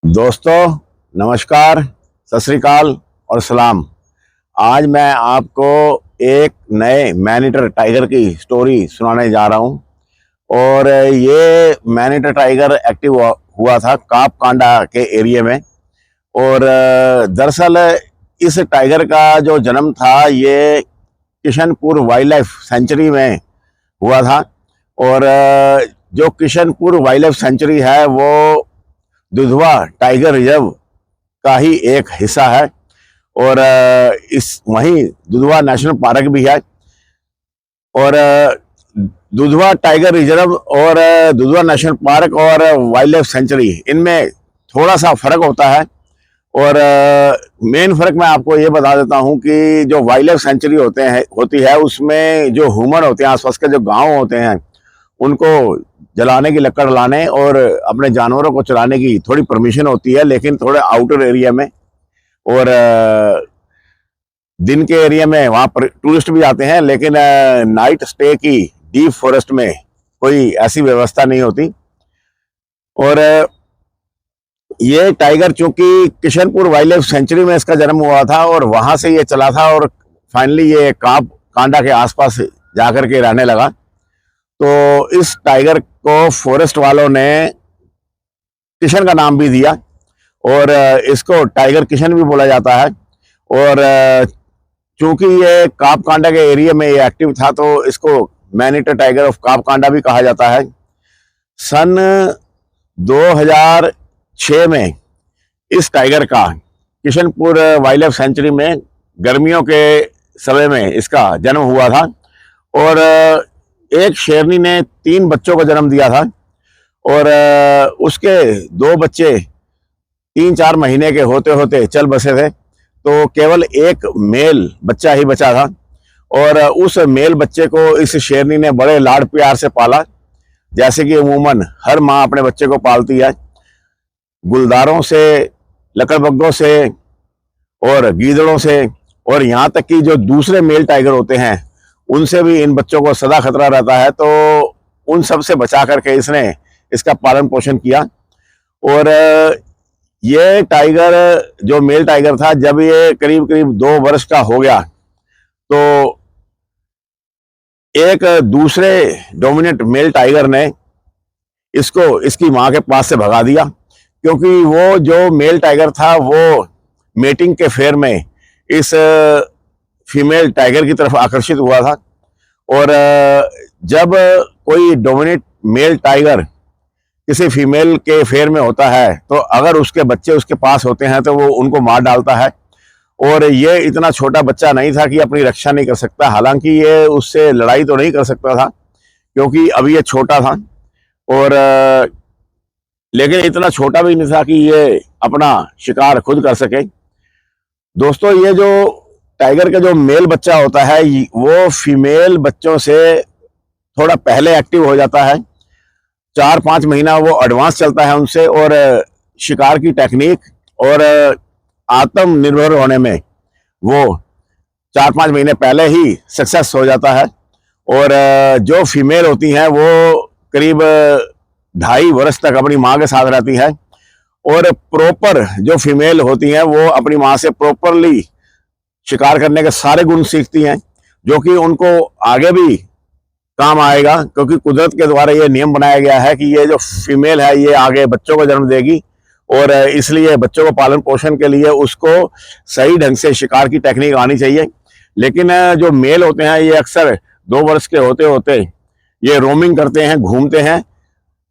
दोस्तों, नमस्कार, सत श्री अकाल और सलाम। आज मैं आपको एक नए मैनीटर टाइगर की स्टोरी सुनाने जा रहा हूं। और ये मैनीटर टाइगर एक्टिव हुआ था काप कांडा के एरिया में। और दरअसल इस टाइगर का जो जन्म था ये किशनपुर वाइल्ड लाइफ सेंचुरी में हुआ था। और जो किशनपुर वाइल्ड लाइफ सेंचुरी है वो दुधवा टाइगर रिजर्व का ही एक हिस्सा है। और इस वहीं दुधवा नेशनल पार्क भी है। और दुधवा टाइगर रिजर्व और दुधवा नेशनल पार्क और वाइल्ड लाइफ सेंचुरी इनमें थोड़ा सा फर्क होता है। और मेन फर्क मैं आपको ये बता देता हूँ कि जो वाइल्ड लाइफ सेंचुरी होती है उसमें जो ह्यूमन होते हैं, आसपास के जो गांव होते हैं, उनको जलाने की लकड़ लाने और अपने जानवरों को चलाने की थोड़ी परमिशन होती है, लेकिन थोड़े आउटर एरिया में और दिन के एरिया में वहाँ पर टूरिस्ट भी आते हैं, लेकिन नाइट स्टे की डीप फॉरेस्ट में कोई ऐसी व्यवस्था नहीं होती। और ये टाइगर चूंकि किशनपुर वाइल्ड लाइफ सेंचुरी में इसका जन्म हुआ था और वहां से ये चला था और फाइनली ये काप कांडा के आसपास जाकर के रहने लगा। तो इस टाइगर को फॉरेस्ट वालों ने किशन का नाम भी दिया और इसको टाइगर किशन भी बोला जाता है। और चूंकि ये काप कांडा के एरिया में ये एक्टिव था तो इसको मैनीटर टाइगर ऑफ काप कांडा भी कहा जाता है। सन 2006 में इस टाइगर का किशनपुर वाइल्ड लाइफ सेंचुरी में गर्मियों के समय में इसका जन्म हुआ था। और एक शेरनी ने 3 बच्चों को जन्म दिया था और उसके 2 बच्चे 3-4 महीने के होते होते चल बसे थे, तो केवल एक मेल बच्चा ही बचा था। और उस मेल बच्चे को इस शेरनी ने बड़े लाड़ प्यार से पाला, जैसे कि अमूमन हर माँ अपने बच्चे को पालती है। गुलदारों से, लकड़बग्गों से और गीदड़ों से, और यहाँ तक कि जो दूसरे मेल टाइगर होते हैं उनसे भी इन बच्चों को सदा खतरा रहता है। तो उन सब से बचा करके इसने इसका पालन पोषण किया। और ये टाइगर जो मेल टाइगर था, जब ये करीब करीब 2 वर्ष का हो गया तो एक दूसरे डोमिनेंट मेल टाइगर ने इसको इसकी माँ के पास से भगा दिया, क्योंकि वो जो मेल टाइगर था वो मेटिंग के फेर में इस फीमेल टाइगर की तरफ आकर्षित हुआ था। और जब कोई डोमिनेट मेल टाइगर किसी फीमेल के फेर में होता है तो अगर उसके बच्चे उसके पास होते हैं तो वो उनको मार डालता है। और ये इतना छोटा बच्चा नहीं था कि अपनी रक्षा नहीं कर सकता। हालांकि ये उससे लड़ाई तो नहीं कर सकता था क्योंकि अभी ये छोटा था, और लेकिन इतना छोटा भी नहीं था कि ये अपना शिकार खुद कर सके। दोस्तों, ये जो टाइगर का जो मेल बच्चा होता है वो फीमेल बच्चों से थोड़ा पहले एक्टिव हो जाता है। 4-5 महीना वो एडवांस चलता है उनसे, और शिकार की टेक्निक और आत्मनिर्भर होने में वो 4-5 महीने पहले ही सक्सेस हो जाता है। और जो फीमेल होती हैं वो करीब 2.5 वर्ष तक अपनी माँ के साथ रहती है। और प्रॉपर जो फीमेल होती हैं वो अपनी माँ से प्रॉपरली शिकार करने के सारे गुण सीखती हैं, जो कि उनको आगे भी काम आएगा, क्योंकि कुदरत के द्वारा ये नियम बनाया गया है कि ये जो फीमेल है ये आगे बच्चों को जन्म देगी। और इसलिए बच्चों को पालन पोषण के लिए उसको सही ढंग से शिकार की टेक्निक आनी चाहिए। लेकिन जो मेल होते हैं ये अक्सर 2 वर्ष के होते होते ये रोमिंग करते हैं, घूमते हैं,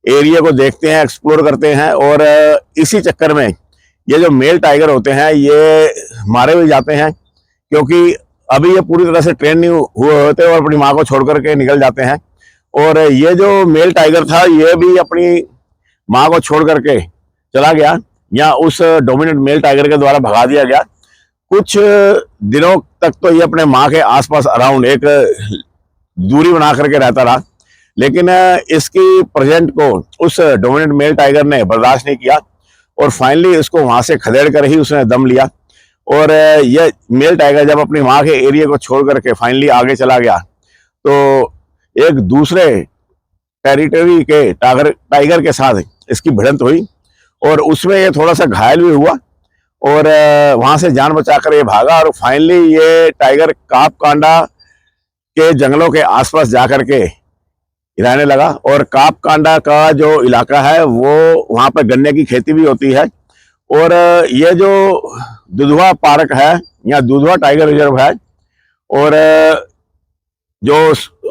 एरिया को देखते हैं, एक्सप्लोर करते हैं। और इसी चक्कर में ये जो मेल टाइगर होते हैं ये मारे भी जाते हैं, क्योंकि अभी ये पूरी तरह से ट्रेन नहीं हुए होते और अपनी माँ को छोड़ करके निकल जाते हैं। और ये जो मेल टाइगर था ये भी अपनी माँ को छोड़ करके चला गया, या उस डोमिनेंट मेल टाइगर के द्वारा भगा दिया गया। कुछ दिनों तक तो ये अपने माँ के आसपास अराउंड एक दूरी बना करके रहता रहा, लेकिन इसकी प्रेजेंट को उस डोमिनेंट मेल टाइगर ने बर्दाश्त नहीं किया और फाइनली इसको वहां से खदेड़ कर ही उसने दम लिया। और ये मेल टाइगर जब अपनी माँ के एरिया को छोड़ करके फाइनली आगे चला गया तो एक दूसरे टेरिटरी के टाइगर के साथ इसकी भिड़ंत हुई और उसमें ये थोड़ा सा घायल भी हुआ और वहां से जान बचाकर ये भागा और फाइनली ये टाइगर कापकांडा के जंगलों के आसपास जाकर के रहने लगा। और कापकांडा का जो इलाका है वो वहां पर गन्ने की खेती भी होती है। और ये जो दुधवा पार्क है या दुधवा टाइगर रिजर्व है और जो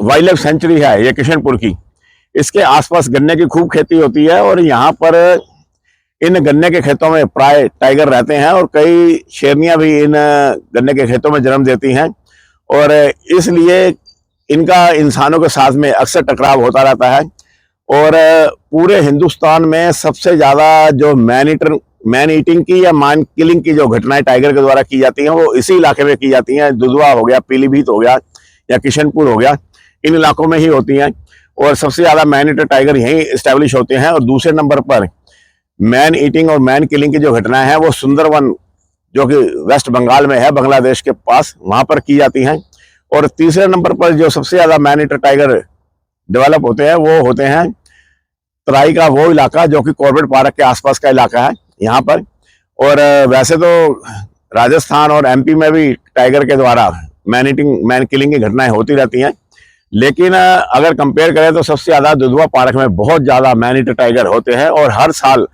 वाइल्ड लाइफ सेंचुरी है ये किशनपुर की, इसके आसपास गन्ने की खूब खेती होती है और यहाँ पर इन गन्ने के खेतों में प्राय टाइगर रहते हैं और कई शेरनियां भी इन गन्ने के खेतों में जन्म देती हैं और इसलिए इनका इंसानों के साथ में अक्सर टकराव होता रहता है। और पूरे हिंदुस्तान में सबसे ज़्यादा जो मैन ईटिंग की या मैन किलिंग की जो घटनाएं टाइगर के द्वारा की जाती हैं वो इसी इलाके में की जाती हैं। दुधवा हो गया, पीलीभीत हो गया या किशनपुर हो गया, इन इलाकों में ही होती हैं और सबसे ज़्यादा मैन ईटर टाइगर यहीं इस्टेब्लिश होते हैं। और दूसरे नंबर पर मैन ईटिंग और मैन किलिंग की जो घटनाएं हैं वो सुंदरवन जो कि वेस्ट बंगाल में है, बांग्लादेश के पास, वहां पर की जाती हैं। और तीसरे नंबर पर जो सबसे ज्यादा मैन ईटर टाइगर डेवलप होते हैं वो होते हैं तराई का वो इलाका जो कि कॉर्बेट पार्क के आसपास का इलाका है यहाँ पर। और वैसे तो राजस्थान और एमपी में भी टाइगर के द्वारा मैन ईटिंग मैन किलिंग की घटनाएं होती रहती हैं, लेकिन अगर कंपेयर करें तो सबसे ज्यादा दुधवा पार्क में बहुत ज्यादा मैन ईटर टाइगर होते हैं और हर साल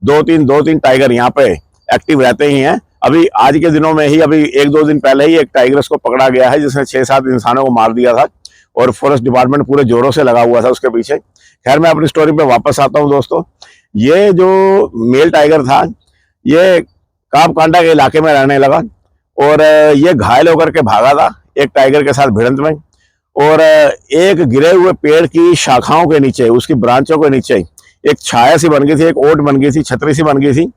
दो तीन टाइगर यहाँ पे एक्टिव रहते ही हैं। अभी आज के दिनों में ही अभी 1-2 दिन पहले ही एक टाइगर को पकड़ा गया है जिसने 6-7 इंसानों को मार दिया था और फॉरेस्ट डिपार्टमेंट पूरे जोरों से लगा हुआ था उसके पीछे। खैर मैं अपनी स्टोरी पे वापस आता हूँ दोस्तों। ये जो मेल टाइगर था ये कापकांडा के इलाके में रहने लगा और ये घायल होकर के भागा था एक टाइगर के साथ भिड़ंत में। और एक गिरे हुए पेड़ की शाखाओं के नीचे, उसकी ब्रांचों के नीचे एक छाया सी बन गई थी, एक ओट बन गई थी, छतरी सी बन गई थी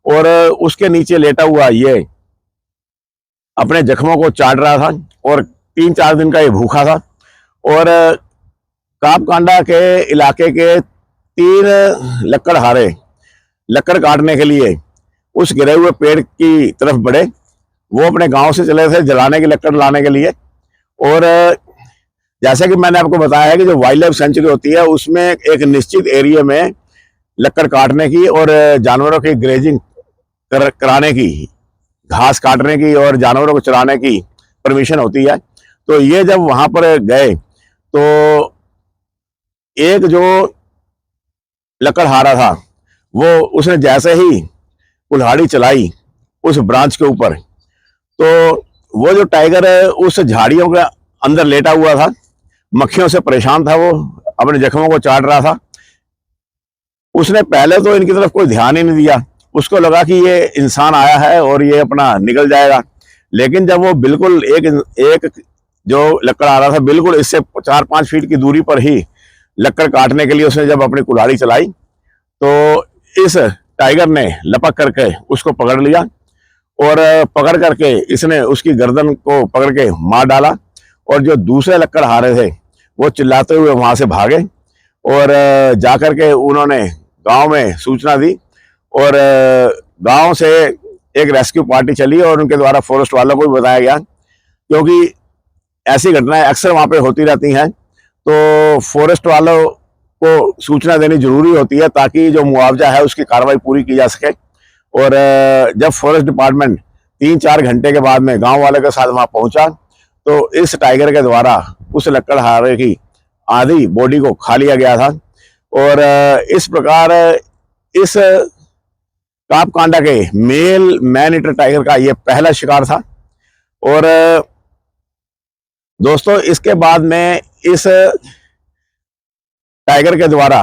और उसके नीचे लेटा हुआ ये अपने जख्मों को चाट रहा था और 3-4 दिन का ये भूखा था। और कापकांडा के इलाके के 3 लकड़हारे लकड़ काटने के लिए उस गिरे हुए पेड़ की तरफ बढ़े। वो अपने गांव से चले थे जलाने की लकड़ लाने के लिए। और जैसा कि मैंने आपको बताया है कि जो वाइल्ड लाइफ सेंचुरी होती है उसमें एक निश्चित एरिया में लकड़ काटने की और जानवरों की ग्रेजिंग कराने की, घास काटने की और जानवरों को चराने की परमिशन होती है। तो ये जब वहां पर गए तो एक जो लकड़हारा था वो उसने जैसे ही कुल्हाड़ी चलाई उस ब्रांच के ऊपर तो वो जो टाइगर उस झाड़ियों के अंदर लेटा हुआ था, मक्खियों से परेशान था, वो अपने जख्मों को चाट रहा था। उसने पहले तो इनकी तरफ कोई ध्यान ही नहीं दिया, उसको लगा कि ये इंसान आया है और ये अपना निकल जाएगा। लेकिन जब वो बिल्कुल एक जो लकड़ आ रहा था बिल्कुल इससे 4-5 फीट की दूरी पर ही लकड़ काटने के लिए उसने जब अपनी कुल्हाड़ी चलाई तो इस टाइगर ने लपक करके उसको पकड़ लिया और पकड़ करके इसने उसकी गर्दन को पकड़ के मार डाला। और जो दूसरे लकड़हारे थे वो चिल्लाते हुए वहां से भागे और जाकर के उन्होंने गांव में सूचना दी और गांव से एक रेस्क्यू पार्टी चली और उनके द्वारा फॉरेस्ट वालों को भी बताया गया, क्योंकि ऐसी घटनाएं अक्सर वहां पे होती रहती हैं। तो फॉरेस्ट वालों को सूचना देनी जरूरी होती है ताकि जो मुआवजा है उसकी कार्रवाई पूरी की जा सके। और जब फॉरेस्ट डिपार्टमेंट 3-4 घंटे के बाद में गांव वाले के साथ वहां पहुंचा तो इस टाइगर के द्वारा उस लकड़हारे की आधी बॉडी को खा लिया गया था। और इस प्रकार इस कापकांडा के मेल मैन ईटर टाइगर का यह पहला शिकार था। और दोस्तों इसके बाद में इस टाइगर के द्वारा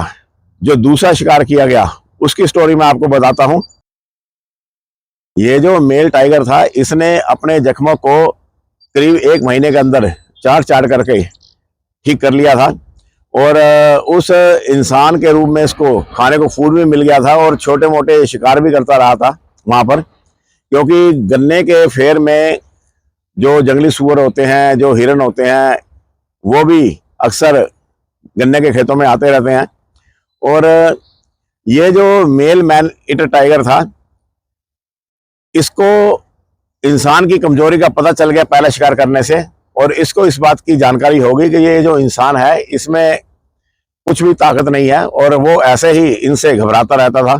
जो दूसरा शिकार किया गया उसकी स्टोरी मैं आपको बताता हूं। ये जो मेल टाइगर था इसने अपने जख्मों को करीब 1 महीने के अंदर चाट करके ठीक कर लिया था और उस इंसान के रूप में इसको खाने को फूड भी मिल गया था और छोटे मोटे शिकार भी करता रहा था वहां पर, क्योंकि गन्ने के फेर में जो जंगली सूअर होते हैं, जो हिरन होते हैं, वो भी अक्सर गन्ने के खेतों में आते रहते हैं। और ये जो मेल मैन ईटर टाइगर था इसको इंसान की कमजोरी का पता चल गया पहला शिकार करने से और इसको इस बात की जानकारी होगी कि ये जो इंसान है इसमें कुछ भी ताकत नहीं है और वो ऐसे ही इनसे घबराता रहता था।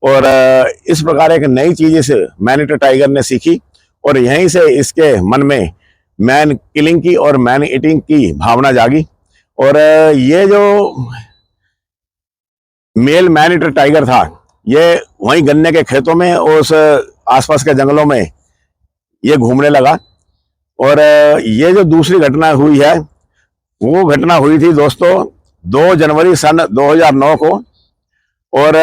और इस प्रकार एक नई चीज इस मैनीटर टाइगर ने सीखी और यहीं से इसके मन में मैन किलिंग की और मैन ईटिंग की भावना जागी। और ये जो मेल मैन ईटर टाइगर था ये वहीं गन्ने के खेतों में और उस आसपास के जंगलों में ये घूमने लगा। और ये जो दूसरी घटना हुई है वो घटना हुई थी दोस्तों 2 जनवरी सन 2009 को। और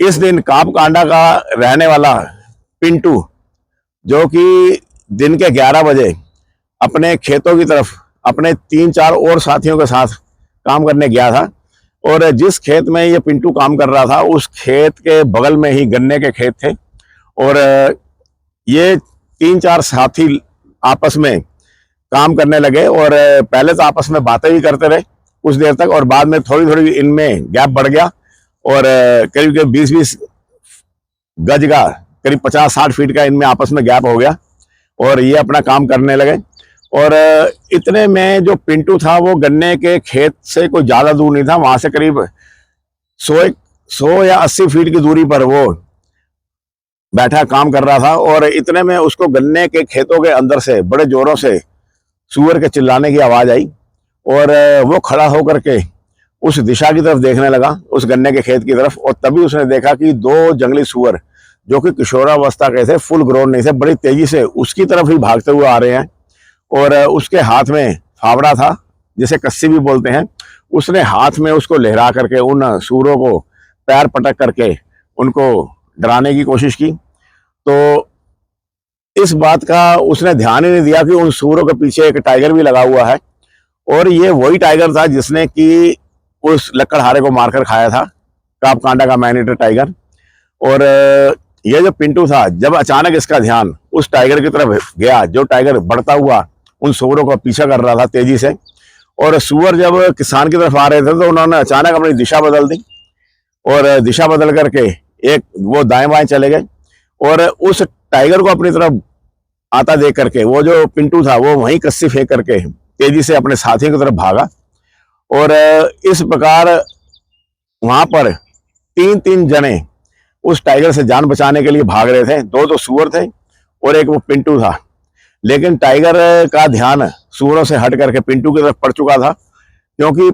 इस दिन कापकांडा का रहने वाला पिंटू जो कि दिन के 11 बजे अपने खेतों की तरफ अपने 3-4 और साथियों के साथ काम करने गया था। और जिस खेत में ये पिंटू काम कर रहा था उस खेत के बगल में ही गन्ने के खेत थे। और ये 3-4 साथी आपस में काम करने लगे और पहले तो आपस में बातें भी करते रहे कुछ देर तक और बाद में थोड़ी थोड़ी इनमें गैप बढ़ गया और करीब करीब 20-20 गज का करीब 50-60 फीट का इनमें आपस में गैप हो गया और ये अपना काम करने लगे। और इतने में जो पिंटू था वो गन्ने के खेत से कोई ज़्यादा दूर नहीं था, वहां से करीब 100 या 80 फीट की दूरी पर वो बैठा काम कर रहा था। और इतने में उसको गन्ने के खेतों के अंदर से बड़े जोरों से सूअर के चिल्लाने की आवाज़ आई और वो खड़ा होकर के उस दिशा की तरफ देखने लगा, उस गन्ने के खेत की तरफ। और तभी उसने देखा कि 2 जंगली सूअर जो कि किशोरावस्था के थे, फुल ग्रोन नहीं थे, बड़ी तेजी से उसकी तरफ ही भागते हुए आ रहे हैं। और उसके हाथ में फावड़ा था जिसे कस्सी भी बोलते हैं। उसने हाथ में उसको लहरा करके उन सूअरों को पैर पटक करके उनको डराने की कोशिश की। तो इस बात का उसने ध्यान ही नहीं दिया कि उन सूअरों के पीछे एक टाइगर भी लगा हुआ है और ये वही टाइगर था जिसने कि उस लकड़हारे को मारकर खाया था, कापकांडा का मैन ईटर टाइगर। और ये जो पिंटू था जब अचानक इसका ध्यान उस टाइगर की तरफ गया, जो टाइगर बढ़ता हुआ उन सूअरों का पीछा कर रहा था तेजी से, और सूअर जब किसान की तरफ आ रहे थे तो उन्होंने अचानक अपनी दिशा बदल दी और दिशा बदल करके एक वो दाएं बाएं चले गए। और उस टाइगर को अपनी तरफ आता देख करके वो जो पिंटू था वो वहीं कस्सी फेंक करके तेजी से अपने साथियों की तरफ भागा। और इस प्रकार वहां पर 3-3 जने उस टाइगर से जान बचाने के लिए भाग रहे थे। 2 तो सूअर थे और एक वो पिंटू था। लेकिन टाइगर का ध्यान सूअरों से हट करके पिंटू की तरफ पड़ चुका था, क्योंकि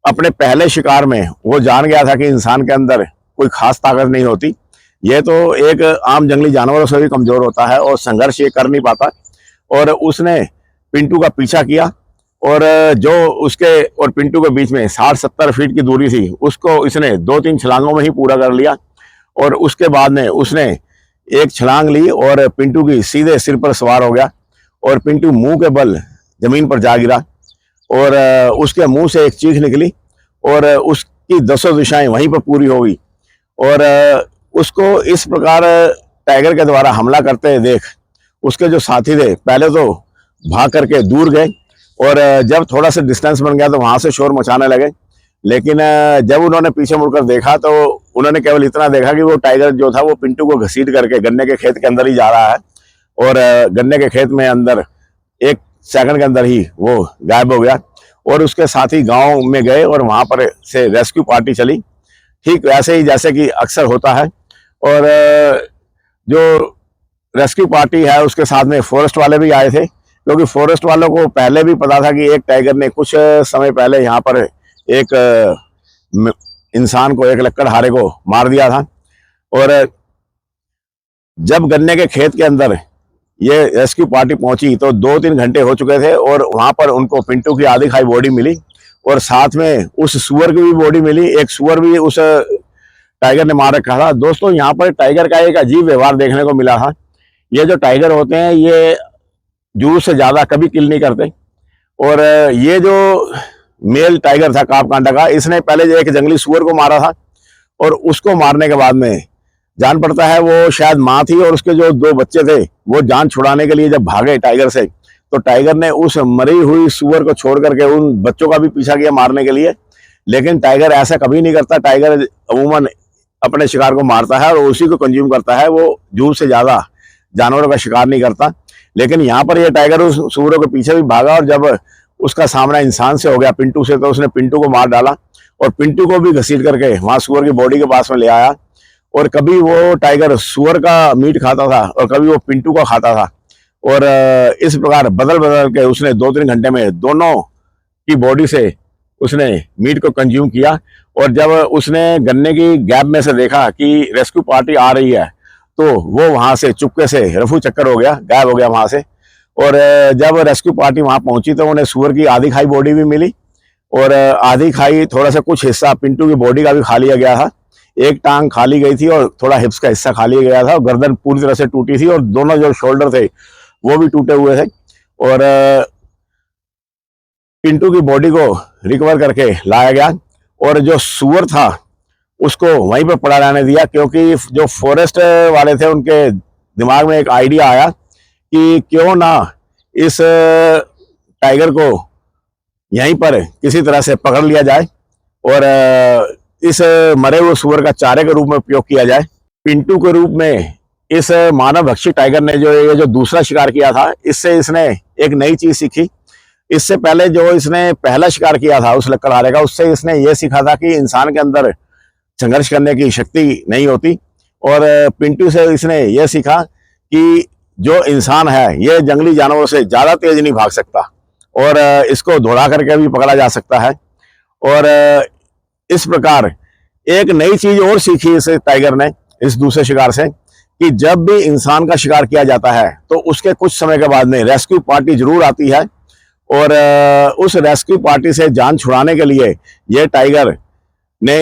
अपने पहले शिकार में वो जान गया था कि इंसान के अंदर कोई खास ताकत नहीं होती, ये तो एक आम जंगली जानवरों से भी कमजोर होता है और संघर्ष ये कर नहीं पाता। और उसने पिंटू का पीछा किया और जो उसके और पिंटू के बीच में 60-70 फीट की दूरी थी उसको इसने 2-3 छलांगों में ही पूरा कर लिया। और उसके बाद में उसने एक छलांग ली और पिंटू की सीधे सिर पर सवार हो गया और पिंटू मुंह के बल जमीन पर जा गिरा और उसके मुंह से एक चीख निकली और उसकी 10 दिशाएं वहीं पर पूरी हो गई। और उसको इस प्रकार टाइगर के द्वारा हमला करते देख उसके जो साथी थे पहले तो भाग करके दूर गए और जब थोड़ा सा डिस्टेंस बन गया तो वहां से शोर मचाने लगे। लेकिन जब उन्होंने पीछे मुड़कर देखा तो उन्होंने केवल इतना देखा कि वो टाइगर जो था वो पिंटू को घसीट करके गन्ने के खेत के अंदर ही जा रहा है और गन्ने के खेत में अंदर 1 सेकंड के अंदर ही वो गायब हो गया। और उसके साथी गांव में गए और वहां पर से रेस्क्यू पार्टी चली, ठीक वैसे ही जैसे कि अक्सर होता है। और जो रेस्क्यू पार्टी है उसके साथ में फॉरेस्ट वाले भी आए थे, क्योंकि फॉरेस्ट वालों को पहले भी पता था कि एक टाइगर ने कुछ समय पहले यहाँ पर एक इंसान को, एक लकड़हारे को मार दिया था। और जब गन्ने के खेत के अंदर ये रेस्क्यू पार्टी पहुंची तो 2-3 घंटे हो चुके थे और वहां पर उनको पिंटू की आधी खाई बॉडी मिली और साथ में उस सूअर की भी बॉडी मिली। एक सूअर भी उस टाइगर ने मार रखा था। दोस्तों यहाँ पर टाइगर का एक अजीब व्यवहार देखने को मिला था। ये जो टाइगर होते हैं ये जूस से ज्यादा कभी किल नहीं करते। और ये जो मेल टाइगर था कापकांडा का, इसने पहले एक जंगली सूअर को मारा था और उसको मारने के बाद में जान पड़ता है वो शायद माँ थी और उसके जो 2 बच्चे थे वो जान छुड़ाने के लिए जब भागे टाइगर से तो टाइगर ने उस मरी हुई सूअर को छोड़ करके उन बच्चों का भी पीछा किया मारने के लिए। लेकिन टाइगर ऐसा कभी नहीं करता। टाइगर अमूमन अपने शिकार को मारता है और उसी को कंज्यूम करता है, वो जूस से ज्यादा जानवरों का शिकार नहीं करता। लेकिन यहाँ पर यह टाइगर उस सूअरों के पीछे भी भागा और जब उसका सामना इंसान से हो गया पिंटू से तो उसने पिंटू को मार डाला और पिंटू को भी घसीट करके वहां सुअर की बॉडी के पास में ले आया। और कभी वो टाइगर सुअर का मीट खाता था और कभी वो पिंटू का खाता था। और इस प्रकार बदल बदल के उसने 2-3 घंटे में दोनों की बॉडी से उसने मीट को कंज्यूम किया। और जब उसने गन्ने की गैप में से देखा कि रेस्क्यू पार्टी आ रही है, तो वो वहां से चुपके से रफू चक्कर हो गया, गायब हो गया वहां से। और जब रेस्क्यू पार्टी वहां पहुंची तो उन्हें सुअर की आधी खाई बॉडी भी मिली और आधी खाई थोड़ा सा कुछ हिस्सा पिंटू की बॉडी का भी खा लिया गया था। एक टांग खा ली गई थी और थोड़ा हिप्स का हिस्सा खा लिया गया था। गर्दन पूरी तरह से टूटी थी और दोनों जो शोल्डर थे वो भी टूटे हुए थे। और पिंटू की बॉडी को रिकवर करके लाया गया और जो सुअर था उसको वहीं पर पड़ा रहने दिया, क्योंकि जो फॉरेस्ट वाले थे उनके दिमाग में एक आइडिया आया कि क्यों ना इस टाइगर को यहीं पर किसी तरह से पकड़ लिया जाए और इस मरे हुए सुअर का चारे के रूप में उपयोग किया जाए। पिंटू के रूप में इस मानव भक्षी टाइगर ने जो दूसरा शिकार किया था, इससे इसने एक नई चीज सीखी। इससे पहले जो इसने पहला शिकार किया था उस लकड़हारे का, उससे इसने ये सीखा था कि इंसान के अंदर संघर्ष करने की शक्ति नहीं होती। और पिंटू से इसने ये सीखा कि जो इंसान है ये जंगली जानवरों से ज्यादा तेज नहीं भाग सकता और इसको दौड़ा करके भी पकड़ा जा सकता है। और इस प्रकार एक नई चीज और सीखी इस टाइगर ने इस दूसरे शिकार से कि जब भी इंसान का शिकार किया जाता है तो उसके कुछ समय के बाद में रेस्क्यू पार्टी जरूर आती है। और उस रेस्क्यू पार्टी से जान छुड़ाने के लिए ये टाइगर ने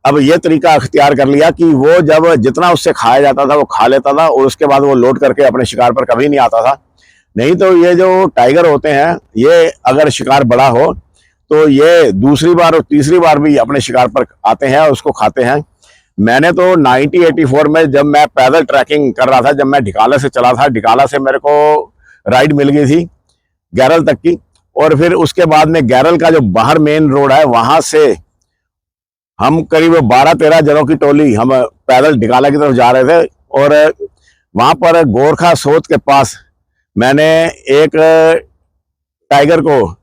अब ये तरीका अख्तियार कर लिया कि वो जब जितना उससे खाया जाता था वो खा लेता था और उसके बाद वो लौट करके अपने शिकार पर कभी नहीं आता था। नहीं तो ये जो टाइगर होते हैं ये अगर शिकार बड़ा हो तो ये दूसरी बार और तीसरी बार भी अपने शिकार पर आते हैं और उसको खाते हैं। मैंने तो 1984 में जब मैं पैदल ट्रैकिंग कर रहा था, जब मैं ढिकाला से चला था, ढिकाला से मेरे को राइड मिल गई थी गैरल तक की। और फिर उसके बाद में गैरल का जो बाहर मेन रोड है वहां से हम करीब 12-13 जनों की टोली हम पैदल ढिकाला की तरफ जा रहे थे। और वहां पर गोरखा सोत के पास मैंने एक टाइगर को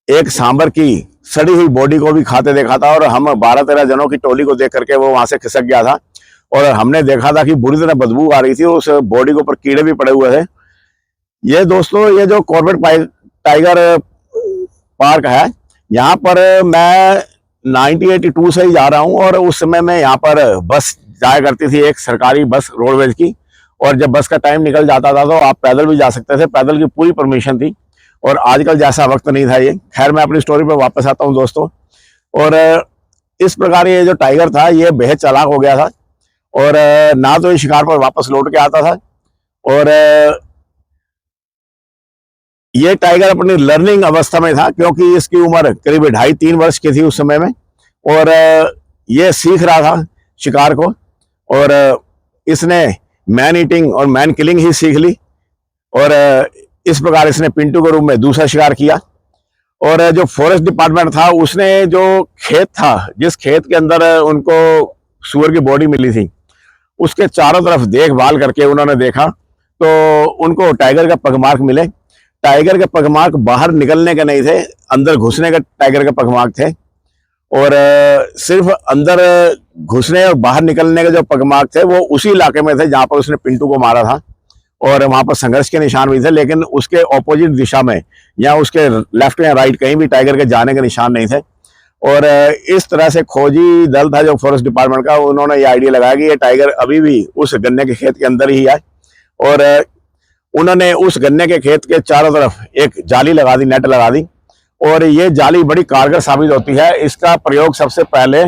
एक सांबर की सड़ी हुई बॉडी को भी खाते देखा था। और हम 12-13 जनों की टोली को देख करके वो वहां से खिसक गया था और हमने देखा था कि बुरी तरह बदबू आ रही थी, उस बॉडी के ऊपर कीड़े भी पड़े हुए थे। ये दोस्तों ये जो कॉर्बेट टाइगर पार्क है, यहाँ पर मैं 1982 से ही जा रहा हूँ और उस समय में यहाँ पर बस जाया करती थी, एक सरकारी बस रोडवेज की। और जब बस का टाइम निकल जाता था तो आप पैदल भी जा सकते थे, पैदल की पूरी परमिशन थी। और आजकल जैसा वक्त नहीं था ये। खैर मैं अपनी स्टोरी पे वापस आता हूँ दोस्तों। और इस प्रकार ये जो टाइगर था ये बेहद चालाक हो गया था और ना तो ये शिकार पर वापस लौट के आता था। और ये टाइगर अपनी लर्निंग अवस्था में था, क्योंकि इसकी उम्र करीब 2.5-3 वर्ष की थी उस समय में। और ये सीख रहा था शिकार को और इसने मैन ईटिंग और मैन किलिंग ही सीख ली। और इस प्रकार इसने पिंटू के रूप में दूसरा शिकार किया। और जो फॉरेस्ट डिपार्टमेंट था उसने जो खेत था, जिस खेत के अंदर उनको सुअर की बॉडी मिली थी, उसके चारों तरफ देखभाल करके उन्होंने देखा तो उनको टाइगर का पगमार्क मिले। टाइगर के पगमार्क बाहर निकलने के नहीं थे, अंदर घुसने के टाइगर के पगमार्क थे। और सिर्फ अंदर घुसने और बाहर निकलने के जो पगमार्क थे वो उसी इलाके में थे जहां पर उसने पिंटू को मारा था। और वहां पर संघर्ष के निशान भी थे, लेकिन उसके ऑपोजिट दिशा में या उसके लेफ्ट या राइट कहीं भी टाइगर के जाने के निशान नहीं थे। और इस तरह से खोजी दल था जो फॉरेस्ट डिपार्टमेंट का, उन्होंने ये आइडिया लगाया कि ये टाइगर अभी भी उस गन्ने के खेत के अंदर ही है। और उन्होंने उस गन्ने के खेत के चारों तरफ एक जाली लगा दी, नेट लगा दी। और ये जाली बड़ी कारगर साबित होती है। इसका प्रयोग सबसे पहले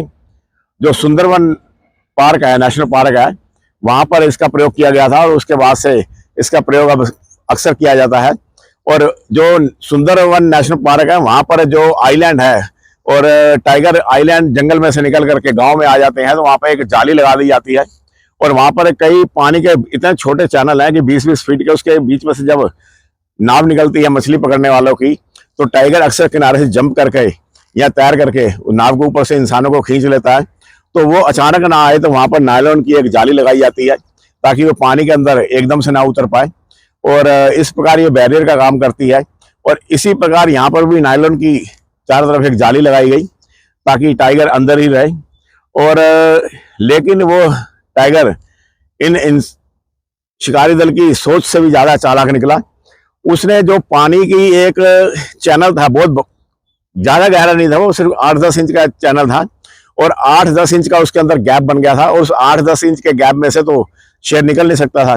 जो सुंदरवन पार्क है, नेशनल पार्क है, वहां पर इसका प्रयोग किया गया था और उसके बाद से इसका प्रयोग अब अक्सर किया जाता है। और जो सुंदरवन नेशनल पार्क है वहां पर जो आइलैंड है और टाइगर आइलैंड जंगल में से निकल करके गांव में आ जाते हैं, तो वहां पर एक जाली लगा दी जाती है। और वहां पर कई पानी के इतने छोटे चैनल हैं कि 20-20 फीट के, उसके बीच में से जब नाव निकलती है मछली पकड़ने वालों की, तो टाइगर अक्सर किनारे से जंप करके या तैर करके नाव के ऊपर से इंसानों को खींच लेता है। तो वो अचानक ना आए तो वहां पर नायलॉन की एक जाली लगाई जाती है ताकि वो पानी के अंदर एकदम से ना उतर पाए। और इस प्रकार ये बैरियर का काम करती है। और इसी प्रकार यहाँ पर भी नायलॉन की चारों तरफ एक जाली लगाई गई ताकि टाइगर अंदर ही रहे। और लेकिन वो टाइगर इन शिकारी दल की सोच से भी ज्यादा चालाक निकला। उसने जो पानी की एक चैनल था, बहुत ज्यादा गहरा नहीं था, वो सिर्फ 8-10 इंच का चैनल था, और 8-10 इंच का उसके अंदर गैप बन गया था, और उस 8-10 इंच के गैप में से तो शेर निकल नहीं सकता था।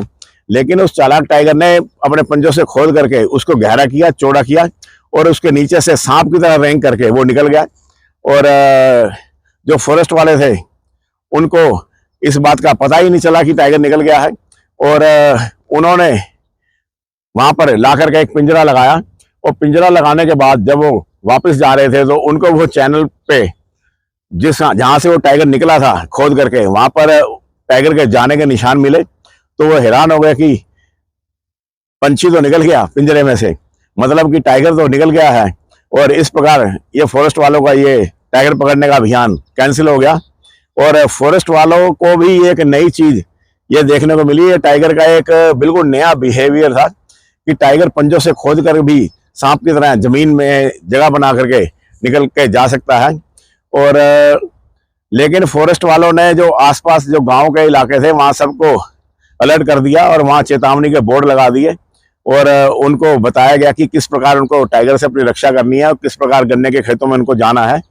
लेकिन उस चालाक टाइगर ने अपने पंजों से खोद करके उसको गहरा किया, चौड़ा किया, और उसके नीचे से सांप की तरह रेंग करके वो निकल गया। और जो फॉरेस्ट वाले थे उनको इस बात का पता ही नहीं चला कि टाइगर निकल गया है, और उन्होंने वहां पर ला करके एक पिंजरा लगाया, और पिंजरा लगाने के बाद जब वो वापस जा रहे थे तो उनको वो चैनल पे जहां से वो टाइगर निकला था खोद करके, वहां पर टाइगर के जाने के निशान मिले। तो वो हैरान हो गए कि पंछी तो निकल गया पिंजरे में से, मतलब कि टाइगर तो निकल गया है। और इस प्रकार ये फॉरेस्ट वालों का ये टाइगर पकड़ने का अभियान कैंसिल हो गया। और फॉरेस्ट वालों को भी एक नई चीज ये देखने को मिली। ये टाइगर का एक बिल्कुल नया बिहेवियर था कि टाइगर पंजों से खोद कर भी सांप की तरह जमीन में जगह बना करके निकल के जा सकता है। और लेकिन फॉरेस्ट वालों ने जो आसपास जो गांव के इलाके थे वहां सबको अलर्ट कर दिया, और वहां चेतावनी के बोर्ड लगा दिए, और उनको बताया गया कि किस प्रकार उनको टाइगर से अपनी रक्षा करनी है, और किस प्रकार गन्ने के खेतों में उनको जाना है।